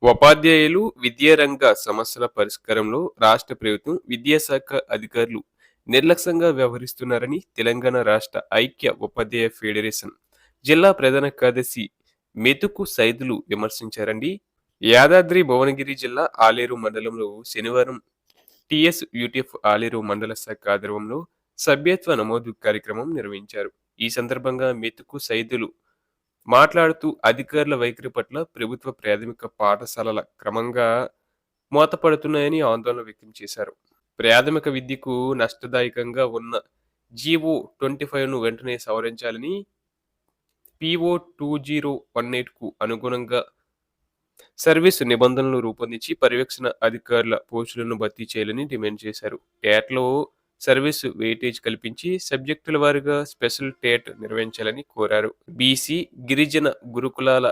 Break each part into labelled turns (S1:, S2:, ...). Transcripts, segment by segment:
S1: ఉపాధ్యాయులు విద్యారంగ సమస్యల పరిష్కారంలో రాష్ట్ర ప్రభుత్వం, విద్యాశాఖ అధికారులు నిర్లక్ష్యంగా వ్యవహరిస్తున్నారని తెలంగాణ రాష్ట్ర ఐక్య ఉపాధ్యాయ ఫెడరేషన్ జిల్లా ప్రధాన కార్యదర్శి మెతుకు సైదులు విమర్శించారండి. యాదాద్రి భువనగిరి జిల్లా ఆలేరు మండలంలో శనివారం టీఎస్‌యూటీఎఫ్ ఆలేరు మండల శాఖ ఆధ్వర్యంలో సభ్యత్వ నమోదు కార్యక్రమం నిర్వహించారు. ఈ సందర్భంగా మెతుకు సైదులు మాట్లాడుతూ అధికారుల వైఖరి పట్ల ప్రభుత్వ ప్రాథమిక పాఠశాలల క్రమంగా మూతపడుతున్నాయని ఆందోళన వ్యక్తం చేశారు. ప్రాథమిక విద్యకు నష్టదాయకంగా ఉన్న జీవో 25ను వెంటనే సవరించాలని, పీఓ 2018కు అనుగుణంగా సర్వీసు నిబంధనలు రూపొందించి పర్యవేక్షణ అధికారుల పోస్టులను భర్తీ చేయాలని డిమాండ్ చేశారు. టేట్లో సర్వీసు వెయిటేజ్ కల్పించి సబ్జెక్టుల వారీగా స్పెషల్ టేట్ నిర్వహించాలని కోరారు. బీసీ, గిరిజన గురుకులాల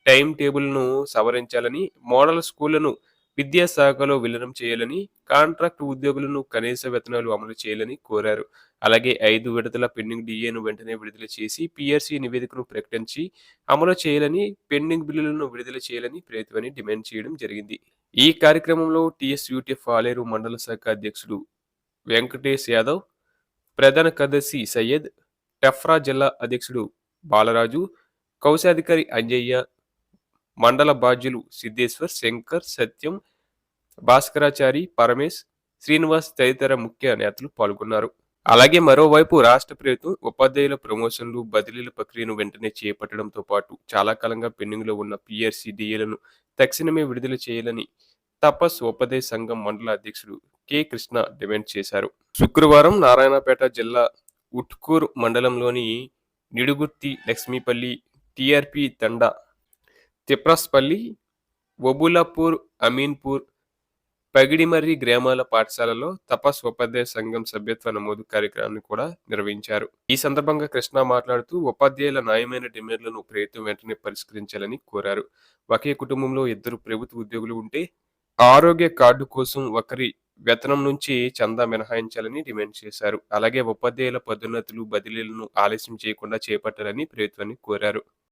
S1: టైం టేబుల్ను సవరించాలని, మోడల్ స్కూళ్లను విద్యాశాఖలో విలీనం చేయాలని, కాంట్రాక్ట్ ఉద్యోగులను కనీస వేతనాలు అమలు చేయాలని కోరారు. అలాగే 5 విడతల పెండింగ్ డీఏను వెంటనే విడుదల చేసి పీఆర్సీ నివేదికను ప్రకటించి అమలు చేయాలని, పెండింగ్ బిల్లులను విడుదల చేయాలని ప్రభుత్వాన్ని డిమాండ్ చేయడం జరిగింది. ఈ కార్యక్రమంలో టీఎస్‌యూటీఎఫ్ ఆలేరు మండల శాఖ అధ్యక్షుడు వెంకటేష్ యాదవ్, ప్రధాన కార్యదర్శి సయ్యద్, టెఫ్రా జిల్లా అధ్యక్షుడు బాలరాజు, కౌశాధికారి అంజయ్య, మండల బాధ్యులు సిద్ధేశ్వర్, శంకర్, సత్యం, భాస్కరాచారి, పరమేశ్, శ్రీనివాస్ తదితర ముఖ్య నేతలు పాల్గొన్నారు. అలాగే మరోవైపు రాష్ట్ర ప్రభుత్వం ఉపాధ్యాయుల ప్రమోషన్లు, బదిలీల ప్రక్రియను వెంటనే చేపట్టడంతో పాటు చాలా కాలంగా పెండింగ్లో ఉన్న పీఆర్సీ డీఏలను తక్షణమే విడుదల చేయాలని తపస్ ఉపాధ్యాయ సంఘం మండల అధ్యక్షుడు కె కృష్ణ డిమాండ్ చేశారు. శుక్రవారం నారాయణపేట జిల్లా ఉట్కూరు మండలంలోని నిడుగుర్తి, లక్ష్మీపల్లి, టీఆర్పీ తండా, తిప్రస్పల్లి, ఒబులాపూర్, అమీన్పూర్, పగిడిమర్రి గ్రామాల పాఠశాలలో తపస్ ఉపాధ్యాయ సంఘం సభ్యత్వ నమోదు కార్యక్రమాన్ని కూడా నిర్వహించారు. ఈ సందర్భంగా కృష్ణ మాట్లాడుతూ ఉపాధ్యాయుల న్యాయమైన డిమాండ్లను ప్రభుత్వం వెంటనే పరిష్కరించాలని కోరారు. ఒకే కుటుంబంలో 2 ప్రభుత్వ ఉద్యోగులు ఉంటే ఆరోగ్య కార్డు కోసం ఒకరి వేతనం నుంచి చందా మినహాయించాలని డిమాండ్ చేశారు. అలాగే ఉపాధ్యాయుల పదోన్నతులు, బదిలీలను ఆలస్యం చేయకుండా చేపట్టాలని ప్రభుత్వాన్ని కోరారు.